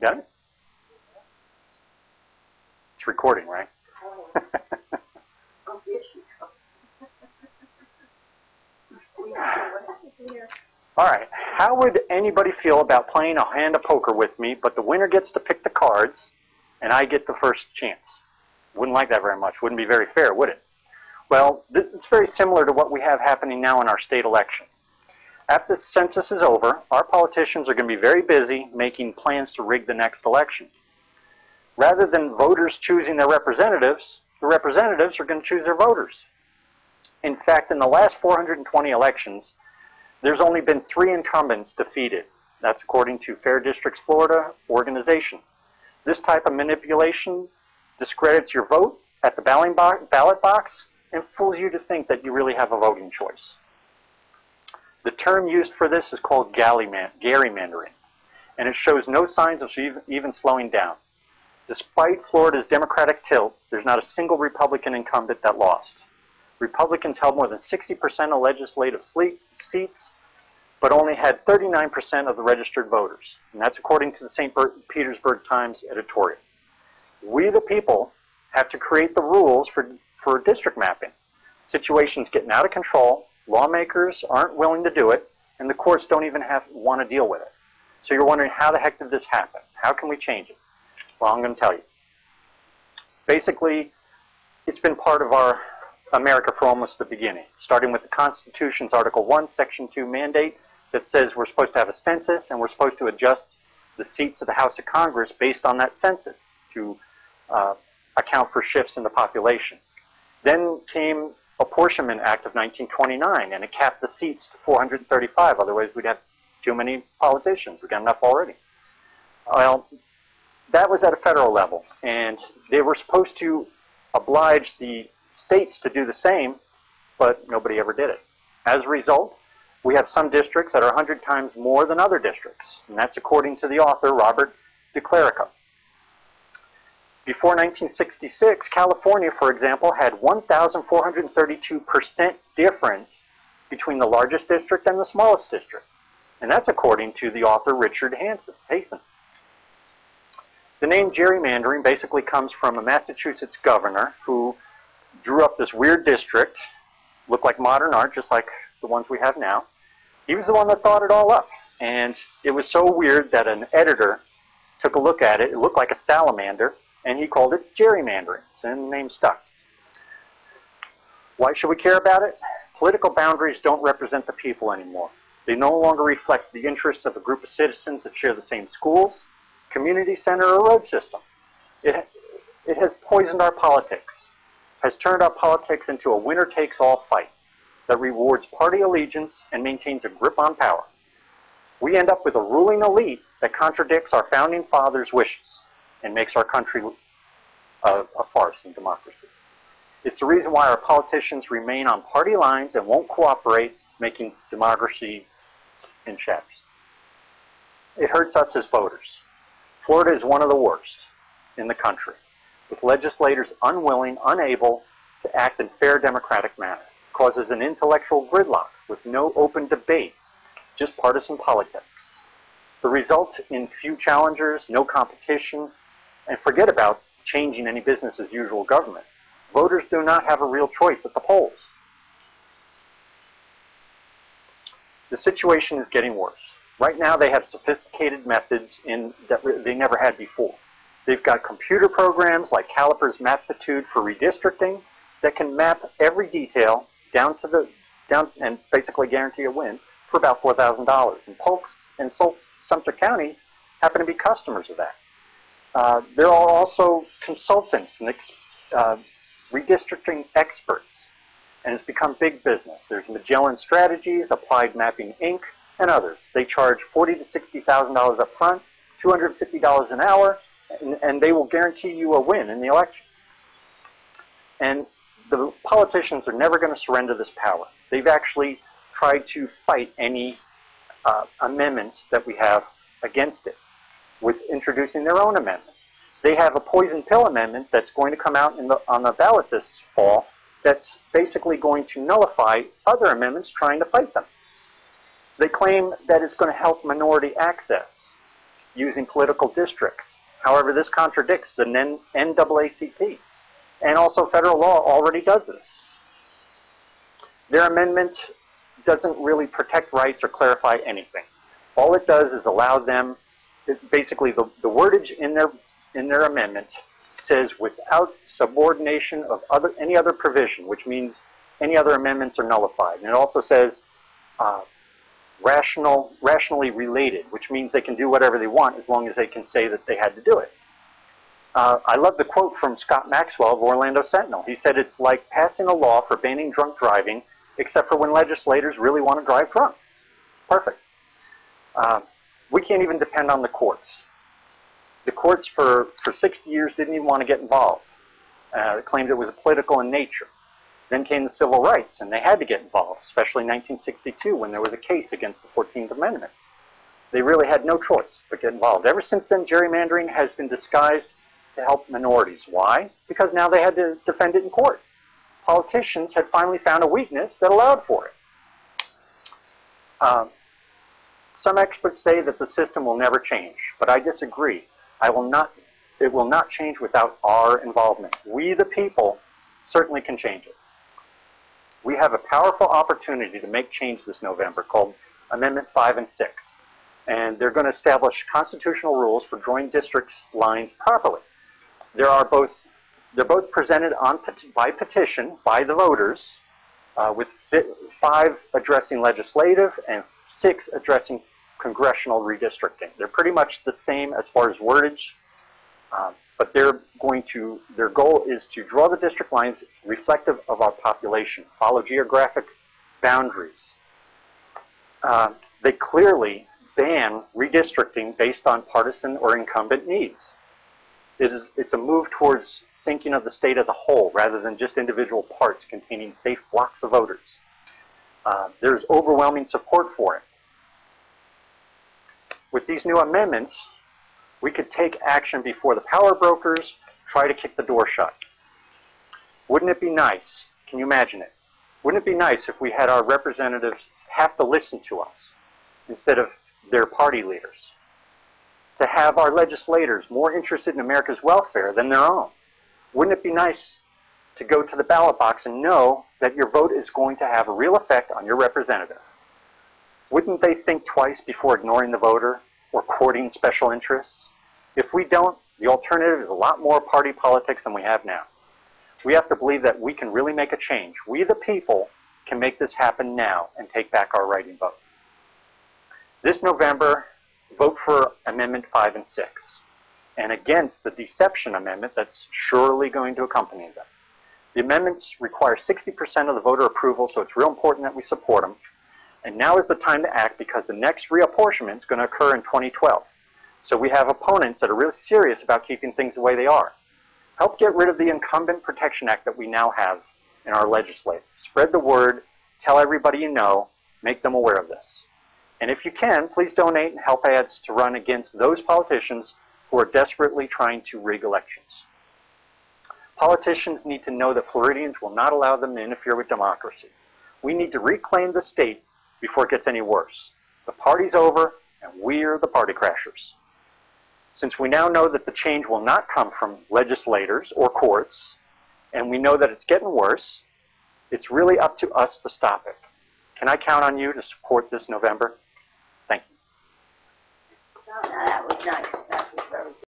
got it? It's recording, right? All right. How would anybody feel about playing a hand of poker with me, but the winner gets to pick the cards, and I get the first chance? Wouldn't like that very much. Wouldn't be very fair, would it? Well, it's very similar to what we have happening now in our state election. After the census is over, our politicians are going to be very busy making plans to rig the next election. Rather than voters choosing their representatives, the representatives are going to choose their voters. In fact, in the last 420 elections, there's only been 3 incumbents defeated. That's according to Fair Districts Florida organization. This type of manipulation discredits your vote at the ballot box and fools you to think that you really have a voting choice. The term used for this is called gerrymandering, and it shows no signs of even slowing down. Despite Florida's Democratic tilt, there's not a single Republican incumbent that lost. Republicans held more than 60% of legislative seats, but only had 39% of the registered voters. And that's according to the St. Petersburg Times editorial. We, the people, have to create the rules for district mapping. Situation's getting out of control, lawmakers aren't willing to do it, and the courts don't even want to deal with it. So you're wondering, how the heck did this happen? How can we change it? Well, I'm going to tell you. Basically, it's been part of our America for almost the beginning, starting with the Constitution's Article 1, Section 2 mandate that says we're supposed to have a census and we're supposed to adjust the seats of the House of Congress based on that census to account for shifts in the population. Then came Apportionment Act of 1929, and it capped the seats to 435. Otherwise, we'd have too many politicians. We've got enough already. Well, that was at a federal level, and they were supposed to oblige the states to do the same, but nobody ever did it. As a result, we have some districts that are 100 times more than other districts, and that's according to the author, Robert DeClerico. Before 1966, California, for example, had 1,432% difference between the largest district and the smallest district, and that's according to the author, Richard Hasen. The name gerrymandering basically comes from a Massachusetts governor who drew up this weird district, looked like modern art, just like the ones we have now. He was the one that thought it all up, and it was so weird that an editor took a look at it. It looked like a salamander, and he called it gerrymandering, and the name stuck. Why should we care about it? Political boundaries don't represent the people anymore. They no longer reflect the interests of a group of citizens that share the same schools, community center, or road system. It has poisoned our politics, has turned our politics into a winner-takes-all fight that rewards party allegiance and maintains a grip on power. We end up with a ruling elite that contradicts our founding fathers' wishes and makes our country a farce in democracy. It's the reason why our politicians remain on party lines and won't cooperate, making democracy in shambles. It hurts us as voters. Florida is one of the worst in the country, with legislators unwilling, unable to act in fair democratic manner. It causes an intellectual gridlock with no open debate, just partisan politics. The result in few challengers, no competition, and forget about changing any business as usual government. Voters do not have a real choice at the polls. The situation is getting worse. Right now they have sophisticated methods that they never had before. They've got computer programs like Caliper's Maptitude for redistricting that can map every detail down and basically guarantee a win for about $4,000. And Polk and Sumter counties happen to be customers of that. There are also consultants and redistricting experts, and it's become big business. There's Magellan Strategies, Applied Mapping Inc., and others. They charge $40,000 to $60,000 up front, $250 an hour, and they will guarantee you a win in the election. And the politicians are never going to surrender this power. They've actually tried to fight any amendments that we have against it with introducing their own amendment. They have a poison pill amendment that's going to come out on the ballot this fall that's basically going to nullify other amendments trying to fight them. They claim that it's going to help minority access. using political districts. However, this contradicts the NAACP, and also federal law already does this. Their amendment doesn't really protect rights or clarify anything. All it does is allow them, basically the wordage in their amendment says without subordination of any other provision, which means any other amendments are nullified. And it also says rationally related, which means they can do whatever they want as long as they can say that they had to do it. I love the quote from Scott Maxwell of Orlando Sentinel. He said, "It's like passing a law for banning drunk driving, except for when legislators really want to drive drunk." Perfect. We can't even depend on the courts. The courts for 60 years didn't even want to get involved. They claimed it was political in nature. Then came the civil rights, and they had to get involved, especially in 1962 when there was a case against the 14th Amendment. They really had no choice but get involved. Ever since then, gerrymandering has been disguised to help minorities. Why? Because now they had to defend it in court. Politicians had finally found a weakness that allowed for it. Some experts say that the system will never change, but I disagree. It will not change without our involvement. We, the people, certainly can change it. We have a powerful opportunity to make change this November called Amendment 5 and 6. And they're going to establish constitutional rules for drawing district lines properly. They're both presented by petition by the voters, with 5 addressing legislative and 6 addressing congressional redistricting. They're pretty much the same as far as wordage, but their goal is to draw the district lines reflective of our population, follow geographic boundaries. They clearly ban redistricting based on partisan or incumbent needs. It's a move towards thinking of the state as a whole rather than just individual parts containing safe blocks of voters. There's overwhelming support for it. With these new amendments, we could take action before the power brokers try to kick the door shut. Wouldn't it be nice? Can you imagine it? Wouldn't it be nice if we had our representatives have to listen to us instead of their party leaders? To have our legislators more interested in America's welfare than their own? Wouldn't it be nice to go to the ballot box and know that your vote is going to have a real effect on your representative? Wouldn't they think twice before ignoring the voter or courting special interests? If we don't, the alternative is a lot more party politics than we have now. We have to believe that we can really make a change. We, the people, can make this happen now and take back our writing vote. This November, vote for Amendment 5 and 6 and against the deception amendment that's surely going to accompany them. The amendments require 60% of the voter approval, so it's real important that we support them. And now is the time to act because the next reapportionment is going to occur in 2012. So we have opponents that are really serious about keeping things the way they are. Help get rid of the Incumbent Protection Act that we now have in our legislature. Spread the word, tell everybody you know, make them aware of this. And if you can, please donate and help ads to run against those politicians who are desperately trying to rig elections. Politicians need to know that Floridians will not allow them to interfere with democracy. We need to reclaim the state before it gets any worse. The party's over, and we're the party crashers. Since we now know that the change will not come from legislators or courts, and we know that it's getting worse, it's really up to us to stop it. Can I count on you to support this November? Thank you.